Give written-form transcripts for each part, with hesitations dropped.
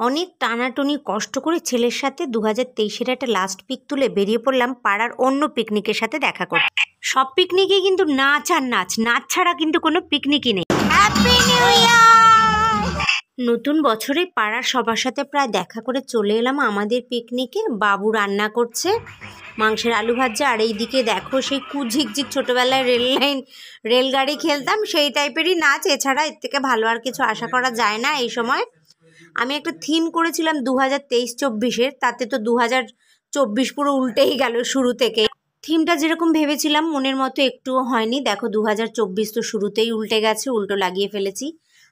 অনেক টানাটুনি কষ্ট করে ছেলের সাথে 2023-এর একটা লাস্ট পিক তুলে বেরিয়ে পড়লাম পাড়ার অন্য পিকনিকের সাথে দেখা করতে। সব পিকনিকেই কিন্তু নাচ আর নাচ, নাচ ছাড়া কিন্তু কোনো পিকনিকই নেই। Happy new year! নতুন বছরে পাড়ার সবার সাথে প্রায় দেখা করে চলে এলাম আমাদের পিকনিকে। বাবু রান্না করছে মাংসের আলু ভাজা, আর এইদিকে দেখো সেই কুঝিকঝিক ছোটোবেলায় রেলগাড়ি খেলতাম সেই টাইপেরই নাচ। এছাড়া এর থেকে ভালো আর কিছু আশা করা যায় না এই সময়। আমি একটা থিম করেছিলাম 2023-24-এর, তাতে তো 2024 পুরো উল্টেই গেল শুরু থেকে। থিমটা যেরকম ভেবেছিলাম মনের মতো একটুও হয়নি। দেখো 2024 তো শুরুতেই উল্টে গেছে, উল্টো লাগিয়ে ফেলেছি।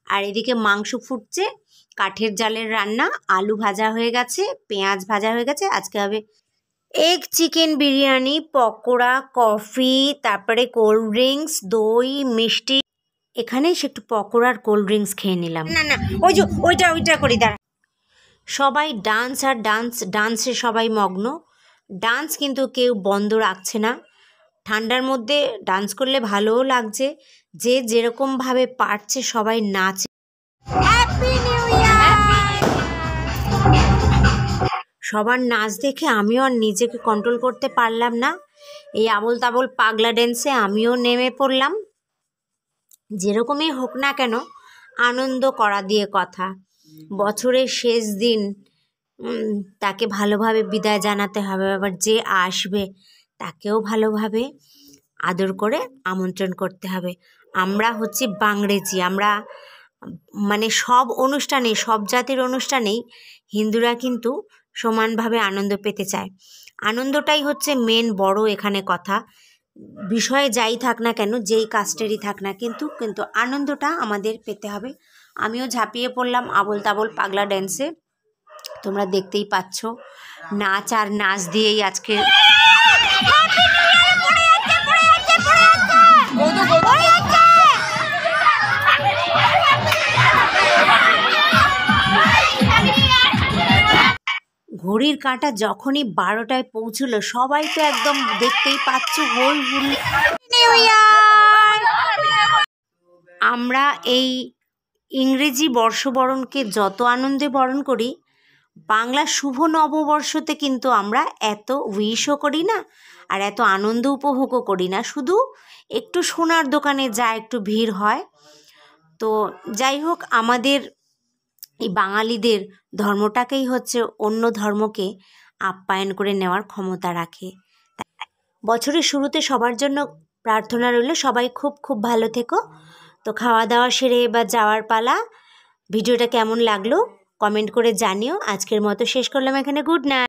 আর এদিকে মাংস ফুটছে, কাঠের জালের রান্না, আলু ভাজা হয়ে গেছে, পেঁয়াজ ভাজা হয়ে গেছে। আজকে হবে egg chicken biryani, pakora, coffee, তারপরে কোল্ড ড্রিঙ্কস, দই, মিষ্টি। এখানে এসে একটু পকোড়া আর কোল্ড ড্রিঙ্কস খেয়ে নিলাম। না ওইটা করি দাঁড়া। সবাই ডান্স আর ডান্সে সবাই মগ্ন। ডান্স কিন্তু কেউ বন্ধ রাখছে না। ঠান্ডার মধ্যে ডান্স করলে ভালোও লাগছে, যে যেরকমভাবে পারছে সবাই নাচে। Happy new year! সবার নাচ দেখে আমিও আর নিজেকে কন্ট্রোল করতে পারলাম না। এই আবোল তাবোল পাগলা ড্যান্সে আমিও নেমে পড়লাম। যেরকমই হোক না কেন আনন্দ করা দিয়ে কথা। বছরের শেষ দিন, তাকে ভালোভাবে বিদায় জানাতে হবে, আবার যে আসবে তাকেও ভালোভাবে আদর করে আমন্ত্রণ করতে হবে। আমরা হচ্ছি বাংরেজি, আমরা মানে সব অনুষ্ঠানে, সব জাতির অনুষ্ঠানেই হিন্দুরা কিন্তু সমানভাবে আনন্দ পেতে চায়। আনন্দটাই হচ্ছে মেন বড় এখানে কথা। বিষয়ে যাই থাক না কেন, যেই কাস্টেরই থাক না, কিন্তু আনন্দটা আমাদের পেতে হবে। আমিও ঝাঁপিয়ে পড়লাম আবোল তাবোল পাগলা ড্যান্সে। তোমরা দেখতেই পাচ্ছ নাচ আর নাচ দিয়েই আজকে ঘড়ির কাঁটা যখনই 12টায় পৌঁছলো, সবাই তো একদম দেখতেই পাচ্ছ হই হুল্লোড়। আমরা এই ইংরেজি বর্ষবরণকে যত আনন্দে বরণ করি, বাংলা শুভ নববর্ষতে কিন্তু আমরা এত উইশও করি না আর এত আনন্দ উপভোগও করি না। শুধু একটু সোনার দোকানে যা একটু ভিড় হয়। তো যাই হোক, আমাদের এই বাঙালিদের ধর্মটাকেই হচ্ছে অন্য ধর্মকে আপ্যায়ন করে নেওয়ার ক্ষমতা রাখে। বছরের শুরুতে সবার জন্য প্রার্থনা রইল সবাই খুব খুব ভালো থেকো। তো খাওয়া দাওয়া সেরে এবার যাওয়ার পালা। ভিডিওটা কেমন লাগলো কমেন্ট করে জানিও। আজকের মতো শেষ করলাম এখানে। Good night.